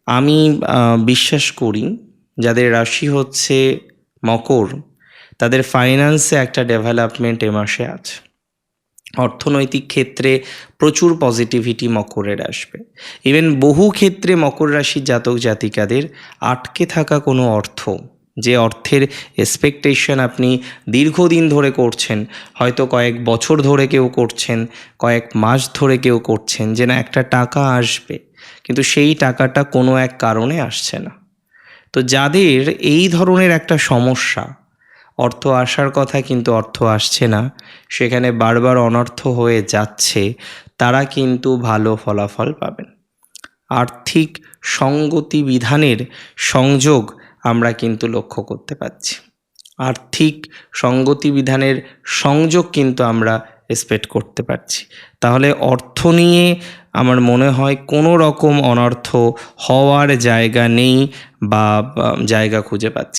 আমি বিশ্বাস করি যাদের রাশি হচ্ছে মকর, তাদের ফাইন্যান্সে একটা ডেভেলপমেন্ট এ মাসে আছে। অর্থনৈতিক ক্ষেত্রে প্রচুর পজিটিভিটি মকরের আসবে। ইভেন বহু ক্ষেত্রে মকর রাশির জাতক জাতিকাদের আটকে থাকা কোনো অর্থ, যে অর্থের এক্সপেকটেশন আপনি দীর্ঘদিন ধরে করছেন, হয়তো কয়েক বছর ধরে কেউ করছেন, কয়েক মাস ধরে কেউ করছেন, যে না একটা টাকা আসবে, কিন্তু সেই টাকাটা কোনো এক কারণে আসছে না। তো যাদের এই ধরনের একটা সমস্যা, অর্থ আসার কথা কিন্তু অর্থ আসছে না, সেখানে বারবার অনর্থ হয়ে যাচ্ছে, তারা কিন্তু ভালো ফলাফল পাবেন। আর্থিক সঙ্গতি বিধানের সংযোগ আমরা কিন্তু লক্ষ্য করতে পারছি। আর্থিক সঙ্গতি বিধানের সংযোগ কিন্তু আমরা এক্সপেক্ট করতে পারছি। তাহলে অর্থ নিয়ে আমার মনে হয় কোনো রকম অনর্থ হওয়ার জায়গা নেই বা জায়গা খুঁজে পাচ্ছি।